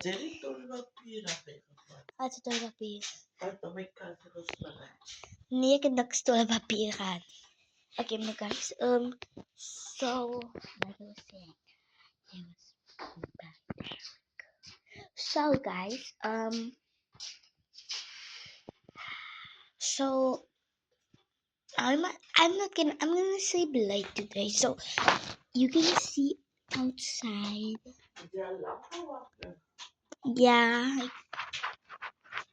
Wat is toiletpapier? Nee, ik heb niks toiletpapier gehad. Okay, my guys. So like I was saying, it was bad. So guys, so I'm gonna sleep late today, so you can see outside. Yeah,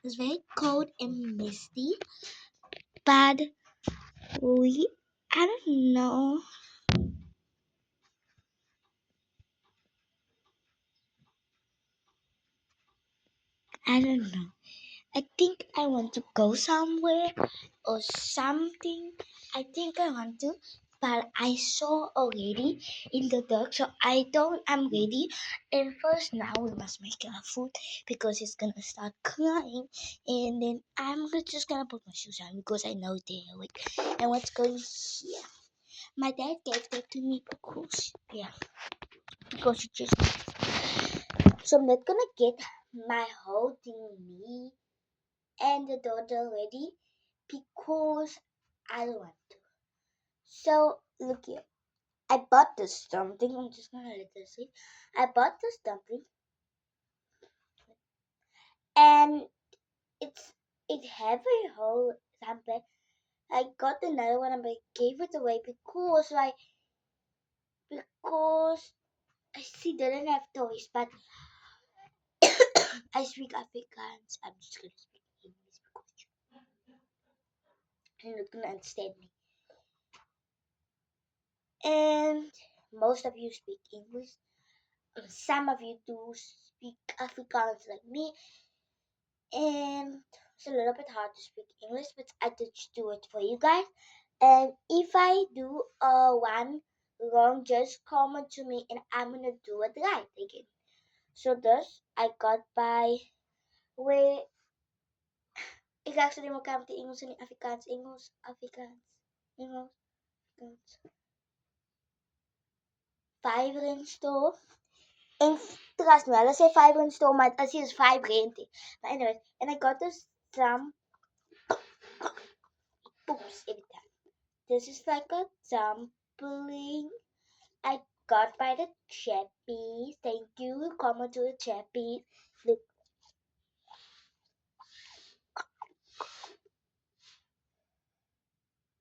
it's very cold and misty, but I don't know. I don't know. I think I want to go somewhere or something. I think I want to, but I saw already in the dark, so I'm ready. And first now we must make our food because it's gonna start crying, and then just gonna put my shoes on because I know they're awake. And what's going here? My dad gave that to me because he just. So I'm not gonna get my whole thing me and the daughter ready because I don't want to. So look here. I bought this dumpling. I'm just gonna let this see. I bought this dumpling and it have a whole dumpling. I got another one and I gave it away because she didn't have toys, but I speak Afrikaans. I'm just gonna speak English because you're not gonna understand me. And most of you speak English. Some of you do speak Afrikaans like me, and it's a little bit hard to speak English, but I just do it for you guys. And if I do one wrong, just comment to me, and I'm gonna do it right again. So this I got by way. Ik ga zo elkaar met de Engels en Afrikaans, Engels, Afrikaans, Engels, Afrikaans. Fiverr in store. And trust me, let's say Fiverr in store, but I see it's $5. But anyways, and I got this some poops every time. This is like a dumpling I got by the Chappies. Thank you. Comment to the Chappies. Look.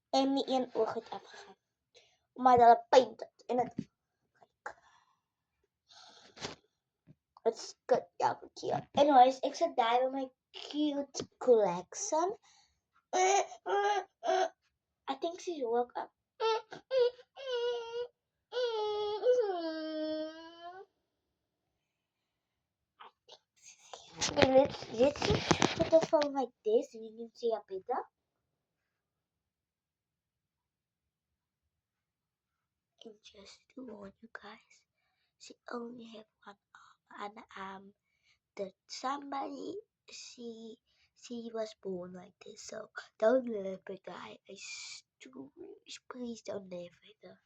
En nie een oog het afgegaan. Maar hulle paint het en het it's good elke keer. Anyways, ek sit daar met my cute collection. I think she woke up. Okay, let's just put the phone like this and you can see a better. And just to warn you guys, she only have one arm, and that somebody she was born like this, so don't let her die. Please don't let her die.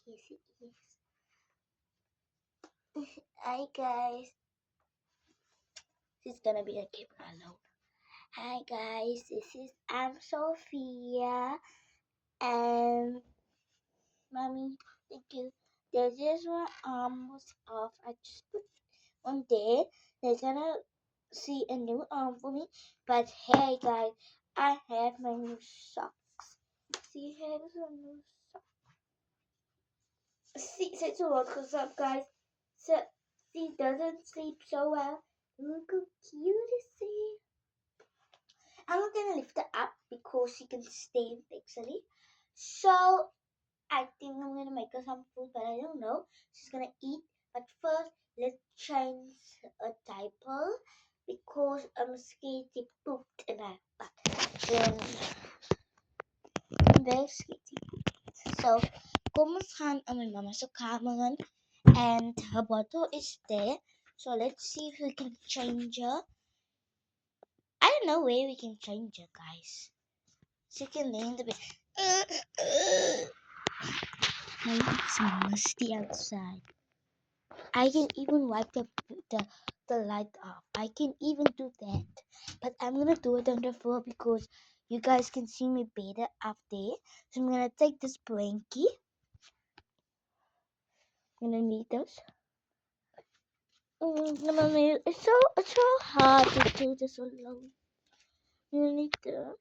Yes, it is. Hi guys. She's gonna be a camera alone. Hi guys, I'm Sophia and mommy, thank you. This is my arm was off. I just put one there. They're gonna see a new arm for me. But hey guys, I have my new socks. See, here's a new sock. See, say to what's up guys. So she doesn't sleep so well. Look how cute is she. I'm not gonna lift her up because she can stay actually. So I think I'm gonna make her some food, but I don't know. She's gonna eat. But first, let's change a diaper because I'm scared she pooped in her butt. I'm very scared she pooped. So kom ons gaan in my mama se kamer in and her bottle is there. So let's see if we can change her. I don't know where we can change her, guys. She can lay in the bed. Maybe it's musty outside. I can even wipe the light off. I can even do that. But I'm gonna do it on the floor because you guys can see me better up there. So I'm gonna take this blankie. I'm gonna need this. It's so hard to do this alone. I'm gonna need this.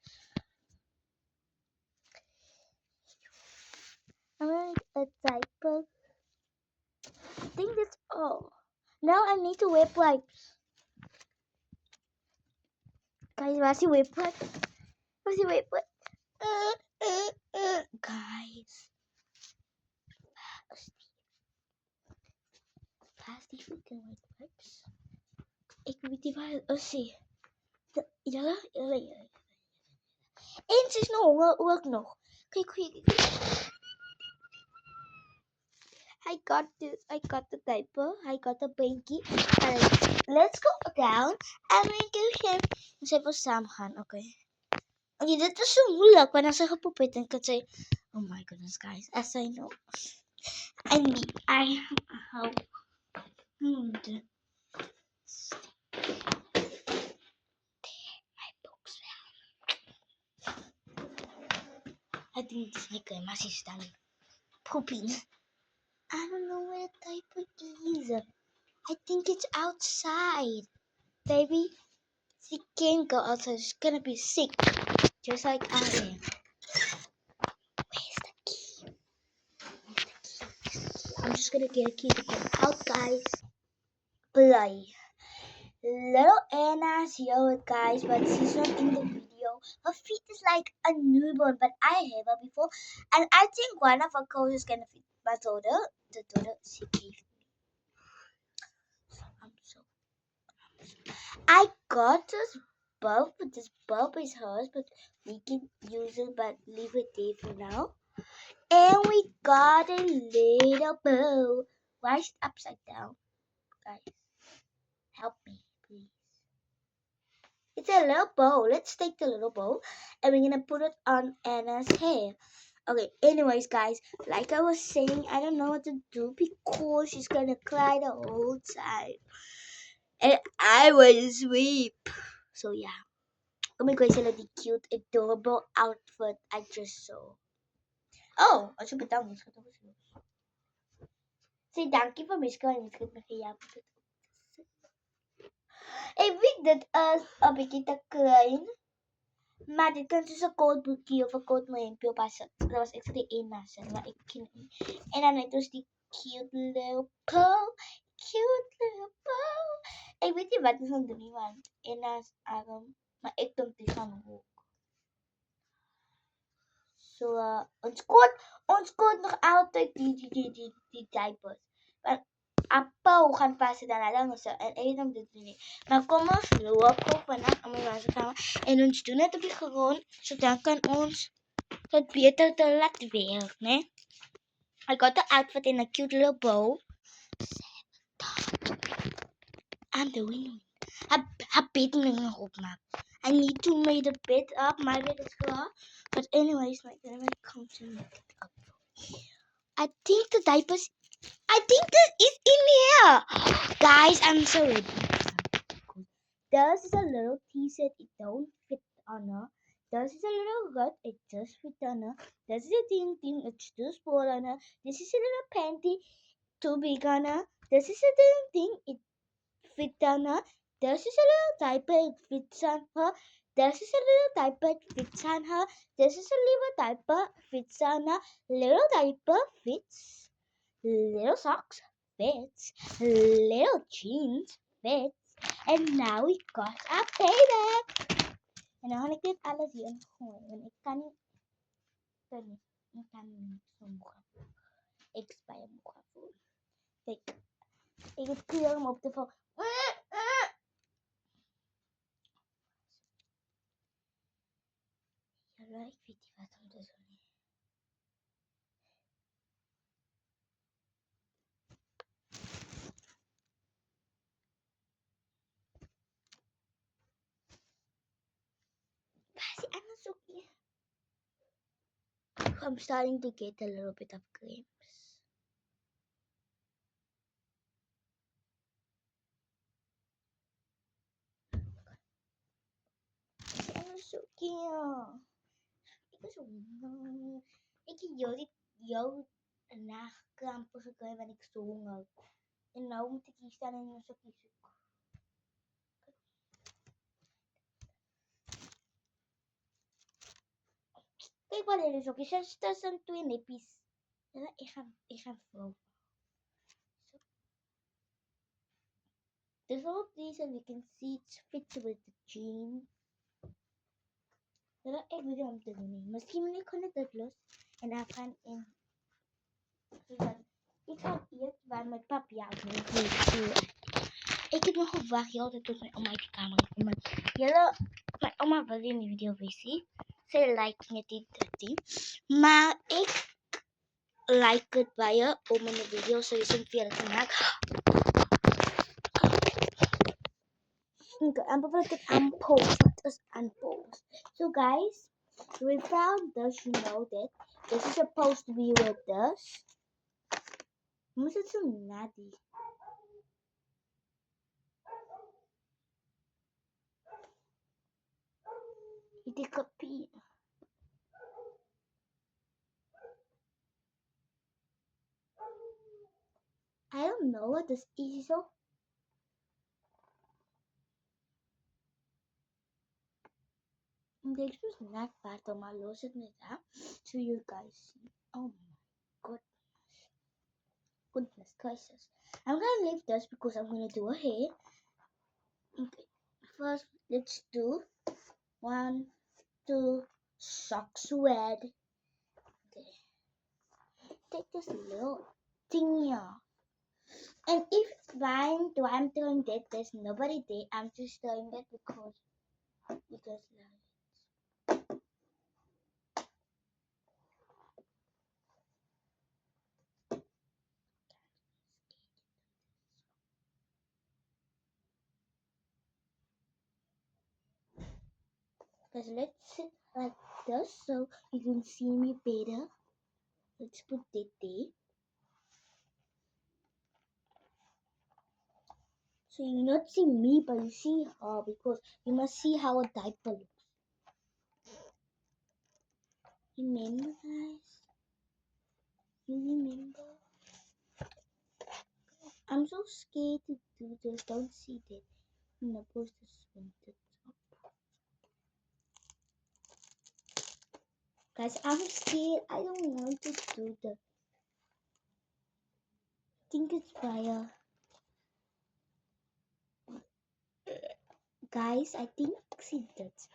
I'm gonna need a diaper. I think that's all. Now I need to wear wipes. Guys, where's the web wipe? Where's the web wipe? Guys. Where's die freaking web wipes? Ik weet niet waar. Oh, zie. Ja. En ze is nog honger ook nog. Kijk. I got this. I got the diaper. I got the blankie. Let's go down. En we gaan eens even samen gaan. Oké. Okay, dit is zo moeilijk. Wanneer ze gepoept heeft, dan kan ze... Oh my goodness, guys. As I know. I how... My books I think this my grandma's done pooping. I don't know where the diaper is. I think it's outside. Baby, she can't go outside. She's gonna be sick. Just like I am. Where's the key? I'm just gonna get a key to go out, guys. Play. Little Anna's here, guys, but she's not in the video. Her feet is like a newborn, but I have her before, and I think one of her clothes is gonna fit my daughter. The daughter she gave me. So I got this bulb, but this bulb is hers, but we can use it, but leave it there for now. And we got a little bow. Why is it upside down, guys? Help me. It's a little bow. Let's take the little bow and we're gonna put it on Anna's hair. Okay, anyways, guys, like I was saying, I don't know what to do because she's gonna cry the whole time. And I was asleep. So, yeah. Oh my gosh, the cute, adorable outfit I just saw. Oh, I should be done. Say thank you for Miska. Ik weet dit is 'n bietjie te klein. Maar dit kan soos 'n kort broekie of 'n kort hempie op as. Dit was actually een nasse, maar ek ken nie. En dan het ons die cute little bow. Ek weet nie wat ons gaan doen nie, want en as arm, maar ek dink dit gaan ook. So ons kort nog altyd die diapers. Want Appel gaan pas dan lang so en ek dink dit nie. Maar kom ons loop op vanaf om ons kamer en ons doen dit op die grond, so dan kan ons dit beter te laat werk, né? I got the outfit in a cute little bow. I'm doing a bed nog opmaak. I need to make the bed up. My bed is klaar. But anyways, my grandma comes to make it up. I think the diapers. I think this is in here. Guys, I'm so ready. This is a little t-shirt. It don't fit on her. This is a little gut. It just fit on her. This is a thin thing. It's too small on her. This is a little panty. Too big on her. This is a thin thing. It fit on her. This is a little diaper. It fits on her. This is a little diaper. It fits on her. This is a little diaper. Fits on her. Little diaper fits. Little socks fits. Little jeans fits. And now we got our baby. En dan ga ek dit alles hier ingooi. Want ek kan nie so moeg. Ek is baie moeg voel. Kyk. Ek het kleur om op te val. Ja, ek weet nie wat om te doen nie. Suki. I'm starting to get a little bit of cramps. Suki. Ik was zo. Ik jou nagekrampen gekregen en ik zo honger. En nou moet ik hier staan en een stukje zoeken. Kijk wat dit is ook. Je zit tussen twee nippies. Ja, ik ga vrouw. So, this all these and you can see it fits with the jean. Ja, ik weet niet om te doen. Misschien kan ik dat los. En dan gaan in. Zodat ik ga eten waar mijn papi uit moet. Ik heb nog gewacht tot mijn oma uit de kamer komt. Mijn oma wil in die video zien. Ze like het niet 30. Maar ik like het bij je om in de video zo je zo'n veel te maken. I'm going to unpost. What is unpost? So guys, we found this. You know that this is supposed to be with this. Must it so natty? It is copy. I don't know what this is. So this was not part of my loss it now, so you guys see. Oh my goodness gracious! I'm gonna leave this because I'm gonna do a hair. Okay, first let's do 1, 2 socks red. Okay, take this little thing here. And if I'm doing that, there's nobody there. I'm just doing that because you guys love it. Guys, let's sit like this so you can see me better. Let's put that there. So you not see me, but you see her because you must see how a diaper looks. Remember, guys? You remember? I'm so scared to do this. Don't see that. I'm not supposed to swim it up. Guys, I'm scared. I don't want to do that. I think it's fire. Guys, I think see that.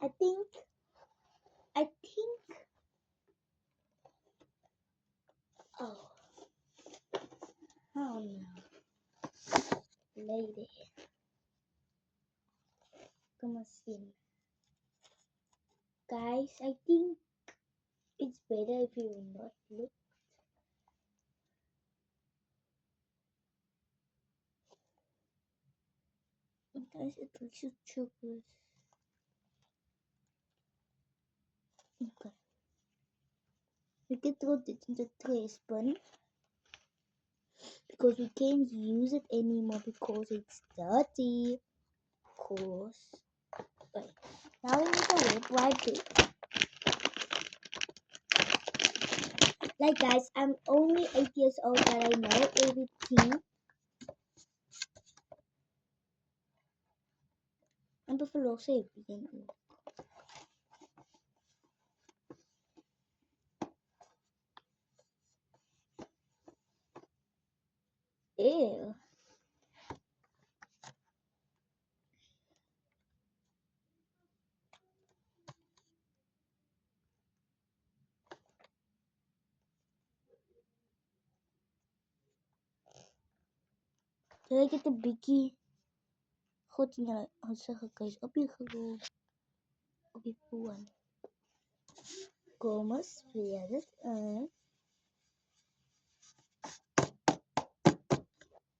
I think. Oh no, lady, come on, see. Guys, I think it's better if you will not look. Guys, it looks so chocolate. Okay. We can throw it in the trash bin because we can't use it anymore because it's dirty. Of course. Okay. Now we need to wipe it. Like guys, I'm only 8 years old, but I know everything. I'm the philosophy everything. Ew. Did I get the biggie? Goed in zeggen, guys. Op je gewoon. Op je voeten. Komen, spread it in.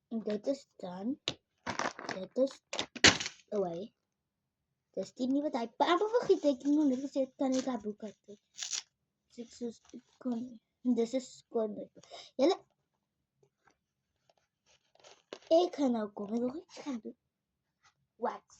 And that is done. That is away. Dis die nuwe diaper. Maar vergeet ek nog net gesê kan ek haar boek uit. Dis ek soos ek kon. Dis is skoon diaper. Julle ek gaan nou kom. Ek wil iets gaan doen. Wat?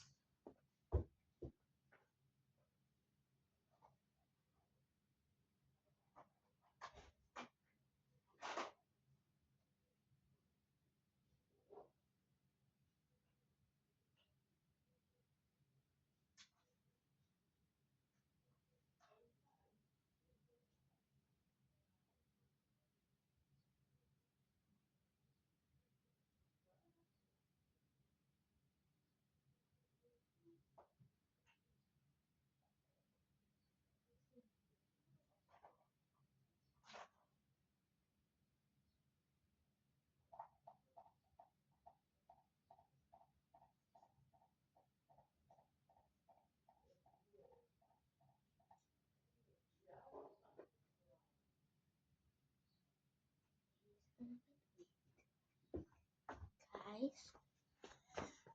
Guys,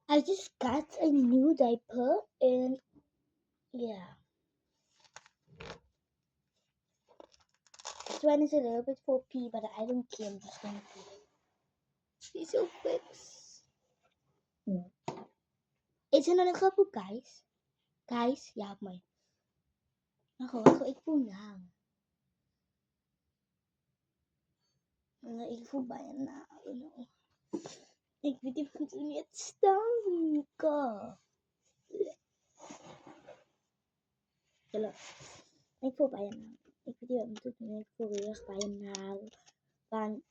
I just got a new diaper and yeah. This one is a little bit for pee, but I don't care. I'm just gonna pee. She's so quick. It's another couple, guys. Guys, yeah, my. Ako, ik voel na. Ik voel bijna na. Ik weet niet of het niet stanken. Hello. Ik voel bijna na. Ik weet niet wat ik moet doen. Ik voel heel erg bijna na. Want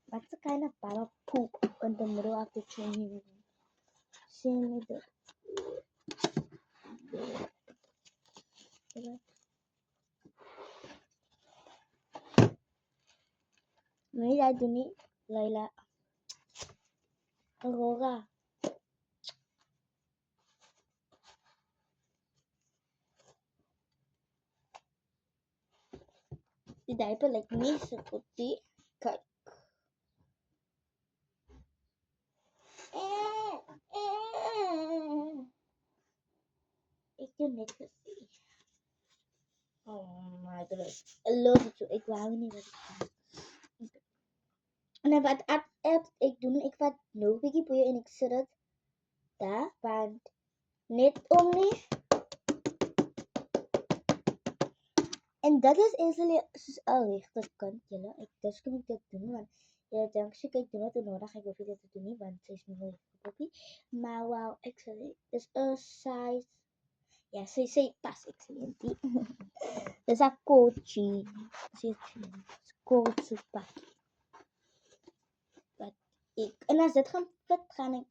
what's the kind of baba poop in the middle of the changing room? See me there. Nee, dat doe niet. Laila. Aurora. Die diaper lijkt niet zo goed. Die. Kijk. Ik doe net gezien. Oh my goodness. I love it. Ik wou niet wat ik kan. En wat ik doe, ik vat nog een beetje boeien en ik zet het daar. Want net om niet. En dat is eigenlijk al rechterkant, jullie. Dus kan ik dat doen, want ja, dankzij ik doe het nodig. Ik hoef dat te doen niet, want ze is niet meer kopie. Maar wauw, excellent. Dus een size. Ja, ze pas excellent. Dus een coachie. Coachie pak. Wat ik. En als dit gaan put, ga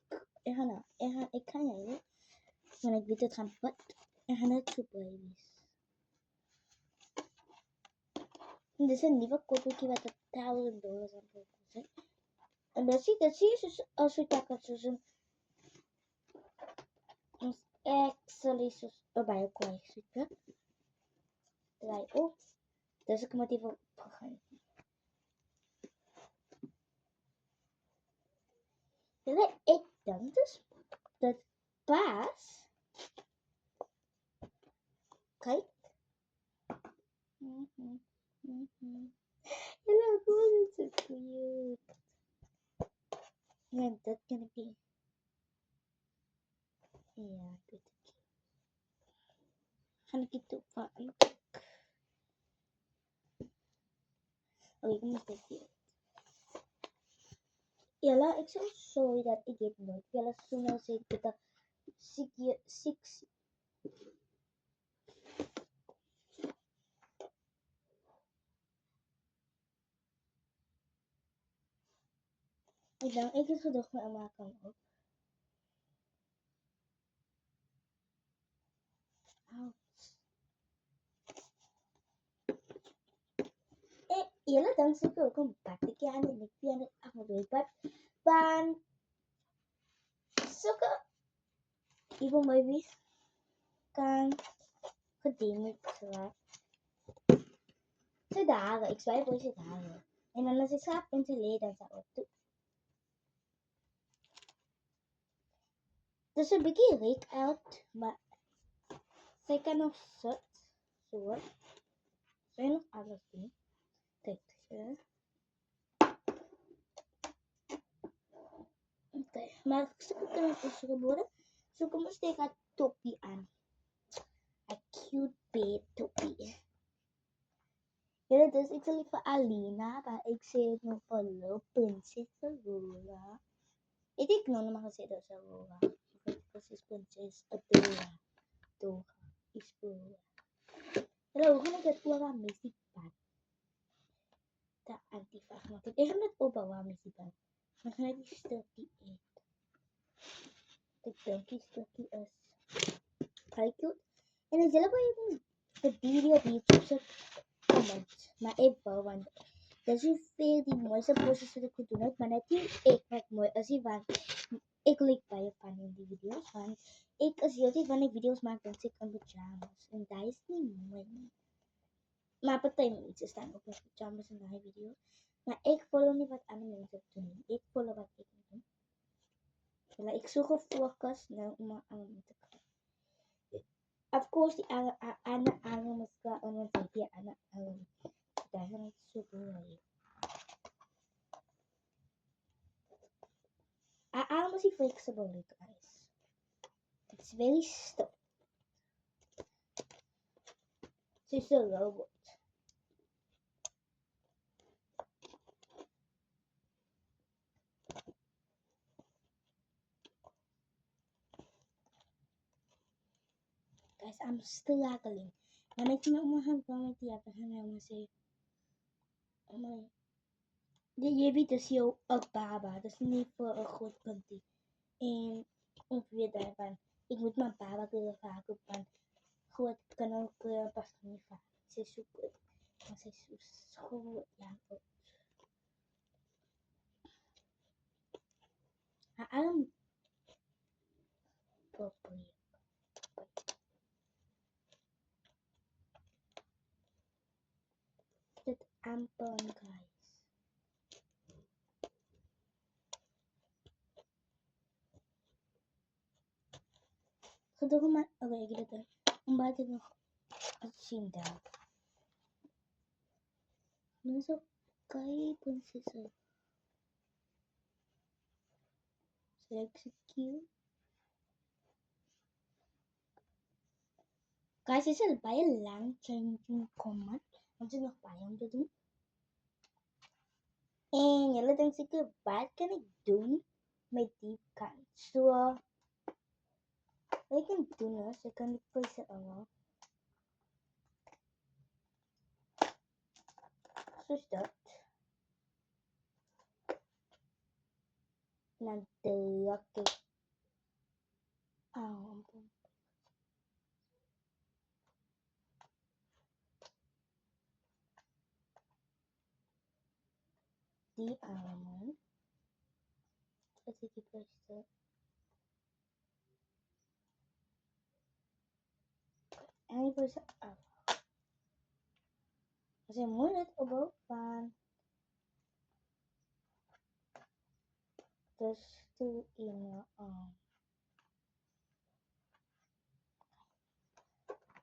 ik kan jij. Want ik weet het gaan put. En gaan het zo baby's. Dit is een nieuwe kopje wat $1,000 aan kost. En dat zie je dus als we kijken zo'n excellent bij kwijt zitten. Draai op. Dus ik moet even opgaan. Ik denk dus dat pas. Kijk. Hello, hoe is het voor je? Ja, dat kan ik niet. Ja, ik weet het. Ga ik het opvangen? Oh, ik moet dit hier. Jella, ik zou sorry dat ik dit nooit. Jella, zo nou zeg ik dat six. Ik denk, ik heb gedacht met Emma kan ook. Jella, dan zie ik ook een bakje aan en ik vind het afgelopen. Van zulke evil movies kan gedemd worden. Ze dagen, ik zwijg voor ze dagen. En dan als ik slaap en ze leed, dan zou ik doen. Dus een beetje reek uit, maar Zij kan nog zet. Zo. Zij nog alles doen. Kijk. Oké. Maar ik zoek het nog eens geboren. Zoek hem eens tegen een toppie aan. Een cute beet toppie. Ja, dus ik zal voor Alina, maar ik zie het nog voor Lil Princess Aurora. Ik noem hem gezegd als Aurora. Precies Princess Adora. Dora. Is Aurora. Hello, hoe ga ik het aan Missy Pan? De antifa. Want ik ga met opbouwen aan Missy Pan. Dan ga ik die stukje eten. De donkey stukje is vrij cute. En dan zelf even de video op YouTube zetten. Comment. Maar ik wou, want er zijn veel die mooiste postjes dat ik doen heb, maar net die ik wat mooi als die van ik lik bij je van in die video's, want ik als jullie van ik video's maak dan zit ik in pyjamas en dat is niet mooi. Maar partij mensen staan ook in pyjamas in die video's, maar ik volg niet wat andere mensen doen. Ik volg wat ik doe. Dus ik zoek op focus nou om aan te kijken. Of course die andere mensen en dan zeg je aan daar gaan het zo mooi. Arm is flexible, guys. It's very stiff. She's a robot. Guys, I'm struggling. When I come my hand from my tea, I'm gonna say, oh my. Je weet dus heel een baba, dat is niet voor een goed puntje. En ik weet daarvan, ik moet mijn baba kleuren vaak op, want goed kan ook kleuren pas niet vaak. Ze is zo goed, maar ze is zo goed, ja. Haar arm properly. Dat amper, guys. Gedoe maar, oké, ik doe het. Omdat ik nog het zien daar. Nu zo kei prinsessen. Zo execute. Guys, is het bij een lang changing command? Want er nog bij om te doen. En jullie denken zeker, wat kan ik doen met die kant? Zo, wat ik kan doen is, ik kan die prijzen allemaal. Zoals dat. En dan druk ik aan. Die armen. Dat is die prijzen. En die prijzen af. Als je moeilijk opbouwt van. Dus doe in je arm.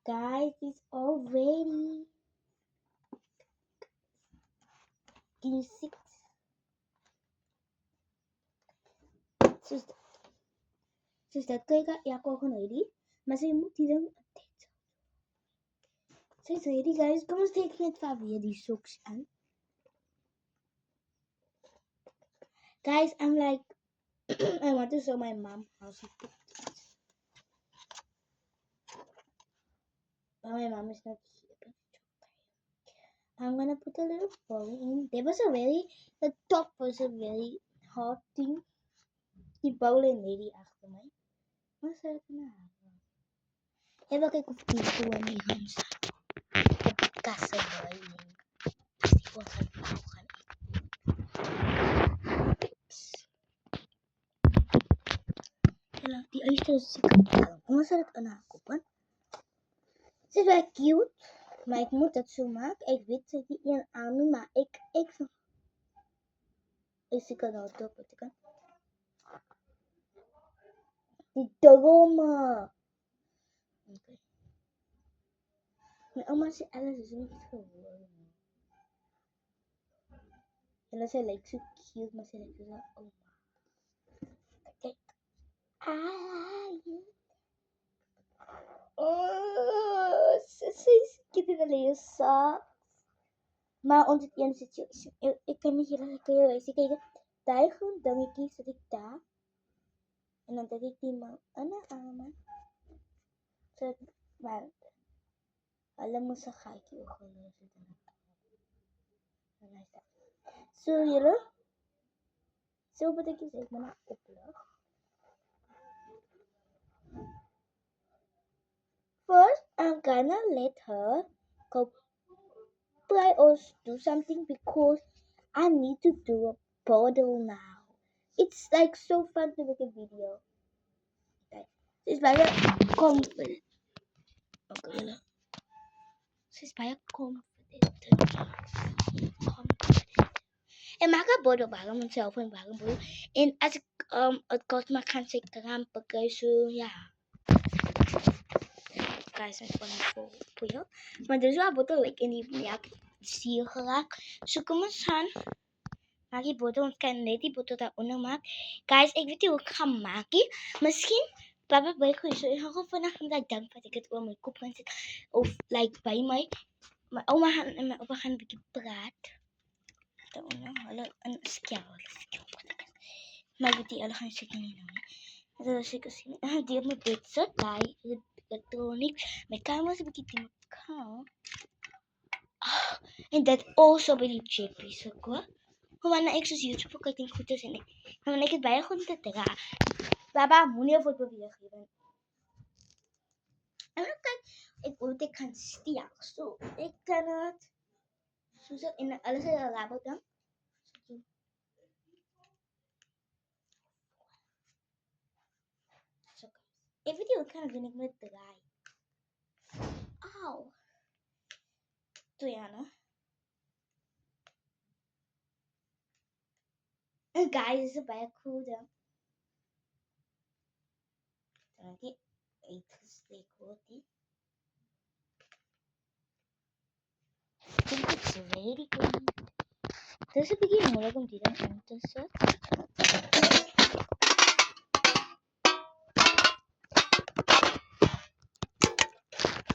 Guys, it's all ready. Can you see it? Dus dat kijk ja, ik ook ready. Maar ze moet die dan update. Ze is ready, guys. Kom eens tekenen het van weer die socks aan. Guys, I'm like, I want to show my mom how she put it. But my mom is not here, but it's okay. I'm gonna put a little volley in. The top was a very hard thing. Die bowling lady achter mij. Wat zou ik nou hebben? Even kijken of die voor die hand staat. De kassenbowling. Die wordt gaan bouwen. Die eerste is zeker. Hoe zou ik aan kopen? Ze is wel cute. Maar ik moet het zo maken. Ik weet dat die een army, maar ik kan nou doppen. Die dromen. Oké. Mijn oma zei alles is niet geworden. En dan zei like so cute, maar ze like zo oma. Kijk. Oh, ze kinderen alleen zo. Maar ons het een situatie. Ik kan niet heel erg wijzen. Kijk, daar gewoon dammetjie zet ik daar. En dan trek ik die man aan de armen. Zodat, maar hulle moes 'n gaatjie oopgelos het in die en hy sê, so julle, so betekent sê ek maar na oplig. First, I'm gonna let her go play or do something because I need to do a bottle now. It's like so fun to make a video. Okay. She's baie confident. Okay, julle. She's baie confident. En maak 'n bottle baie myself en baie bottle. En as ek het kos maar kan sy kram pakken so ja. Guys, my phone is vol jou. Maar dis wel 'n bottle like in die melk suur geraak. So kom ons gaan maak die bottle, ons kan net die bottle daaronder maak. Guys, ek weet nie hoe ek gaan maak nie. Miskien papa by goeie so ek gaan vandag net dink wat ek dit oor my kop gaan sit of like by my ouma gaan en my oupa gaan 'n bietjie praat. Daaronder hulle in skel. Maar weet jy, hulle gaan seker nie nou nie. Hulle sal seker sien. Die op my bed sit, daai elektroniek. My kamer is 'n bietjie te mekaar. En dit also by die chippies ook hoor. Want ek soos YouTube kyk en goed is en ek het baie goed te dra. Baba moenie op beweeg nie. En kyk, ek kan steel. So ek kan dit soos in alles in 'n label dan. So ek weet nie hoe kan ek doen ek moet draai. Au. Triana. En guys, is baie cool dan. Dan die uitgesteek word die. I think it's very good. Dis 'n bietjie moeilik om dit dan in te sit.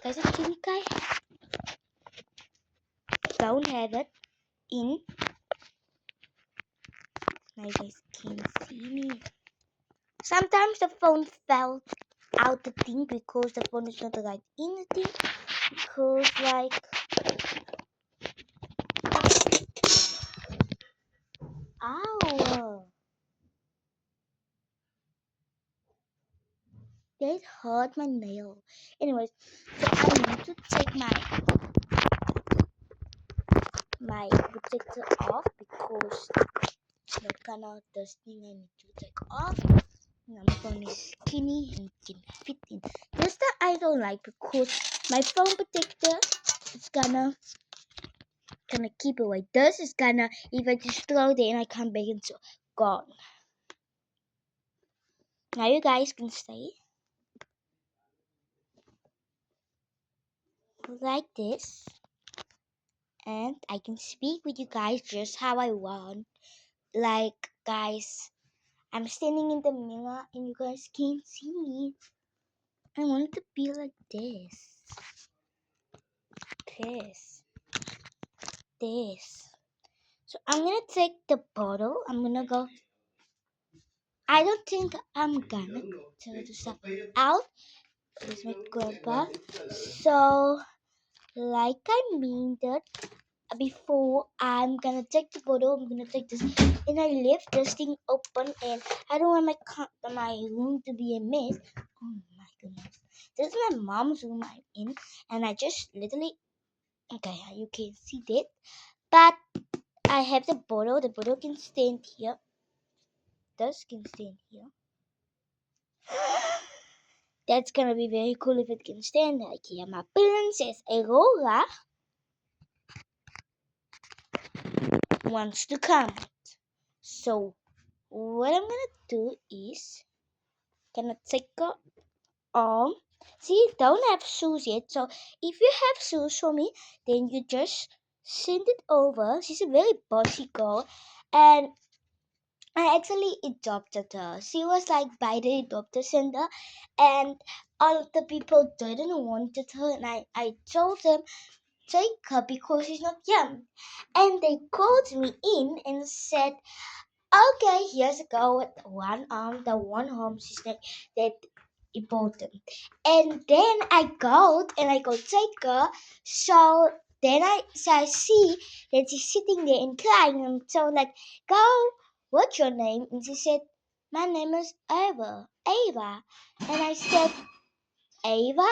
Guys, ek kan kyk. Don't have it in. Now you guys can see me. Sometimes the phone fell out the thing because the phone is not right in the thing. Because like ow. That hurt my nail. Anyways, so I need to take my protector off because that kind of this thing I need to take off. My phone is skinny and can fit in. This that I don't like because my phone protector is gonna keep away. This is gonna if I just throw it and I come back and so gone. Now you guys can stay like this. And I can speak with you guys just how I want. Like, guys, I'm standing in the mirror and you guys can't see me. I want it to be like this. This. So I'm gonna take the bottle. I'm gonna go. I don't think I'm gonna take the stuff out. Here's my grandpa. So, like I mean that. Before I'm gonna take the bottle, I'm gonna take this, and I left this thing open, and I don't want my room to be a mess. Oh my goodness, this is my mom's room I'm in, and I just literally, okay, you can see that, but I have the bottle. The bottle can stand here. This can stand here. That's gonna be very cool if it can stand like here. My Princess Aurora wants to come. So what I'm gonna do is gonna take her arm She don't have shoes yet, so if you have shoes for me, then you just send it over. She's a very bossy girl, and I actually adopted her. She was like by the adopter center, and all of the people didn't wanted her, and I told them take her because she's not young, and they called me in and said, okay, here's a girl with one arm, the one arm she's like that important. And then I go take her. So I see that she's sitting there and crying. And so like, go, what's your name? And she said, my name is Ava. Ava. And I said, Ava?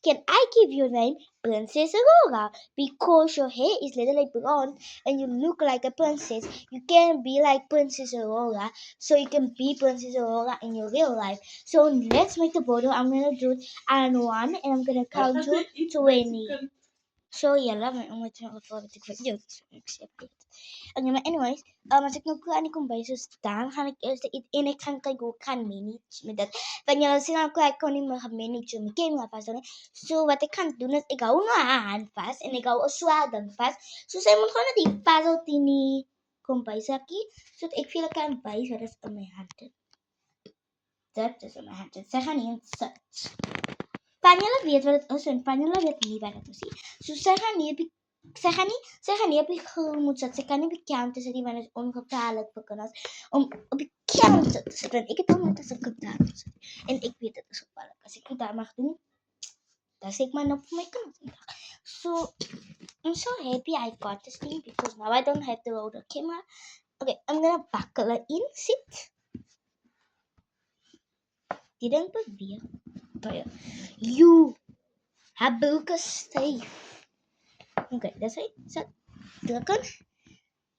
Can I give you a name? Princess Aurora. Because your hair is literally blonde and you look like a princess. You can be like Princess Aurora. So you can be Princess Aurora in your real life. So let's make the photo. I'm gonna do it on one and I'm gonna count to 20. So yalla, may umatang authority video. Accept it. Okay, maar anyways, als ik nog klaar kom bij zo staan, ga ik eerst in ik ga kijken hoe ik kan manage met dat. Wanneer als ik nou klaar kan niet meer gaan manage met game gaan vast. So wat ik ga doen is, ik hou nou haar hand vast en ik hou een zwaard dan vast. So zij moet gewoon die puzzle tini kom bij zakkie, zodat ik veel kan bij, zodat is in mijn hand. Dat is in mijn hand. Zij gaan niet in sit. Panyala weet wat dit is en Panyala weet nie wat dit is nie. So sy gaan nie op die grond moet sit. Sy kan nie op die counter sit nie want dit is ongevaarlik vir kinders om op die counter te sit. Want ek het al net as 'n kind daar gesit. En ek weet dit is gevaarlik. As ek dit daar mag doen, dan sê ek maar nou vir my kind. So I'm so happy I got this thing because now I don't have to hold the camera. Okay, I'm gonna buckle it in. Sit. Die ding beweeg. Baie. You haar broek is styf. Okay, dis hy. Sit. Drukken.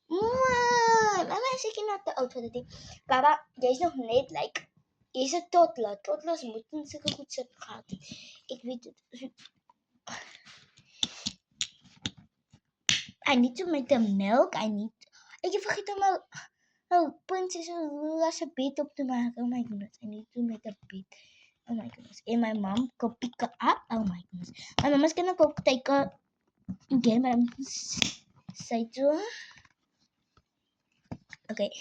Mama is seker not te oud vir dit ding. Baba, jy's nog net like jy's 'n toddler. Toddlers moet nie sulke goed sit gehad het. Ek weet dit. I need to make the milk. Ek het vergeet om Princess Aurora se bed op te maak. Oh my goodness. I need to make a bed. Oh my goodness. And my mom could pick her up. Oh my goodness. My mama's gonna go take her again, but I'm say to her. Okay.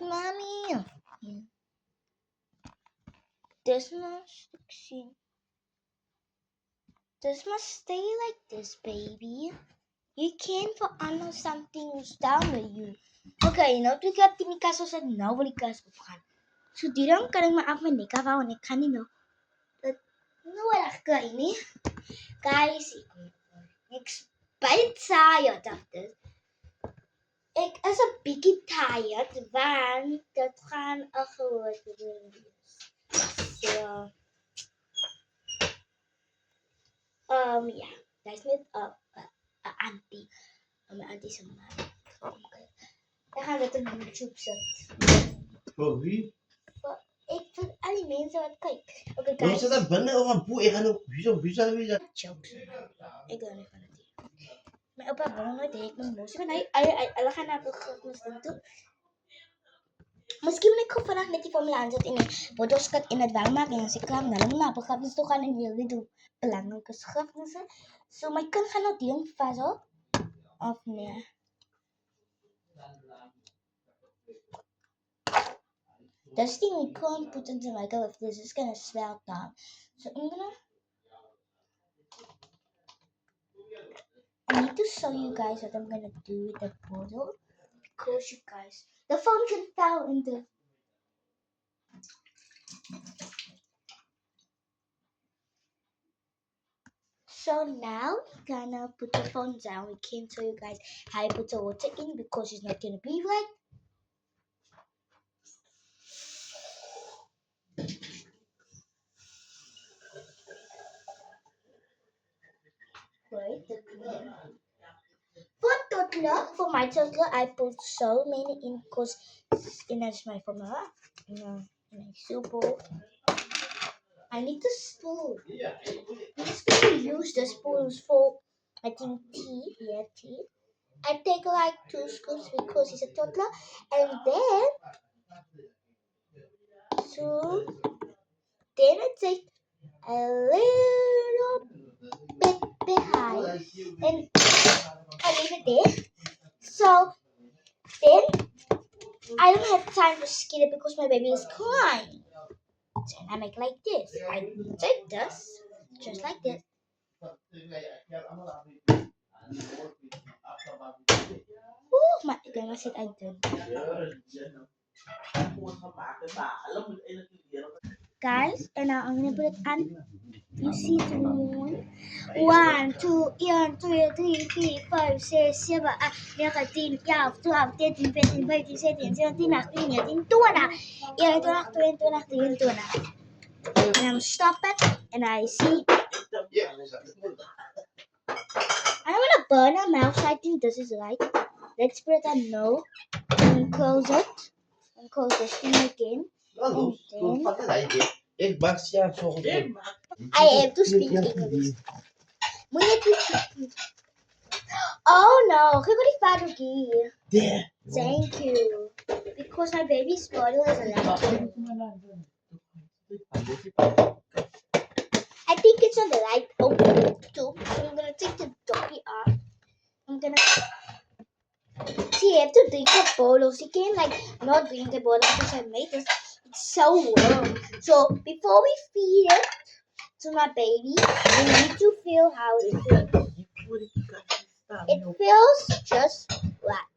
Mommy. This must stay like this, baby. You can't verander something who's down with you. Okay, nou toe ek op die kas ons het nou wil die kas opgaan. So die dan kan ek my af my nek afhou en ek kan nie nou dit nodig kry nie. Guys, ek spyt tired of this. Ek is 'n bietjie tired want dit gaan 'n groot ding wees. So ja, dis net 'n auntie. My auntie se ma. Ek gaan dit op YouTube sit. Vir wie? Ek vir al die mense wat kyk. Okay, Ons guys. sit daar binne op 'n boot. Ek gaan wie sal Jokes. Ek gou net van dit. My oupa wou nooit hê ek moet mos, want hulle gaan na begrafnis toe. Miskien moet ek gou vandag net die familie aansit en 'n fotoskat en dit warm maak en as ek klaar met hulle na begrafnis toe gaan en hulle doen belangrike begrafnisse. So my kind gaan nou ding vashou of nee. This thing we can't put into the microwave. This is gonna swell down. So I need to show you guys what I'm gonna do with the bottle because you guys, the phone can fall into. So now we're gonna put the phone down. We can't show you guys how to put the water in because it's not gonna be right. Wait, for my toddler, I put so many in because that's my formula. Super. I need the spoon. I'm just gonna use the spoons for, I think, tea. Yeah, tea. I take like 2 scoops because he's a toddler, and then I take a little bit behind, and I leave it there. So then I don't have time to skin it because my baby is crying. Then I make like this. I take this, just like this. Oh my goodness, I did. Guys, and now I'm gonna put it on. You see the moon? 1, 2, 1, 2, 3, 4, 5, 6, 7, 8, 9, 10, 11, 12, 13, 14, 15, 16, 17, 18, 19, 20. 21, 22, 23, 24. And I'm stop it, and I see. I don't want to burn a mouse. I think this is right. Let's put it on no, and close it, and close this thing again. Hallo, And wat is dit? Ik mag zelf zo goed. I have to speak English. Moet je het Oh no, kijk wat die vader hier. There. Thank you. Because my baby's bottle is electric. I think it's on the light open too. I'm gonna take the doggy off. I'm gonna she have to drink the bottle. She can't like not drink the bottle because I made this. It's so warm. So before we feed it to my baby, we need to feel how it feels. It feels just like.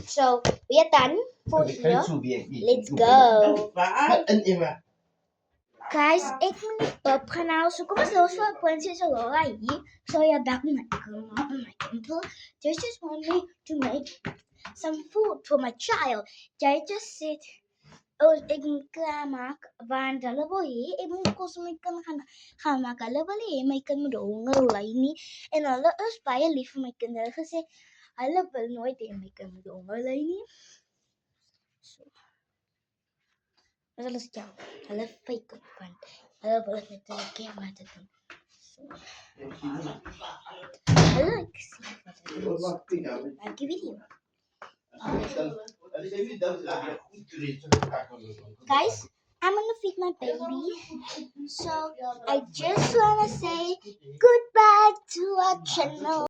So we are done for here. Let's go. Guys, ik ben niet opgenomen. So kom eens los voor Princess Aurora hier. So you're back in my grandma and my grandpa. They just want me to make some food for my child. They just said, oh, ik moet klaarmaken. Want hulle wil hê ek moet kos met kan gaan maak. Hulle wil hê my kind moet honger ly nie. En hulle is baie lief vir my kind. Hulle gesê hulle wil nooit hê my kind moet honger ly nie. So. Hulle is jou. Hulle fake op want hulle wil dit met hulle camera te doen. So. Hulle ek sien wat hulle doen. Like die video. Guys, I'm gonna feed my baby. So I just wanna say goodbye to our channel.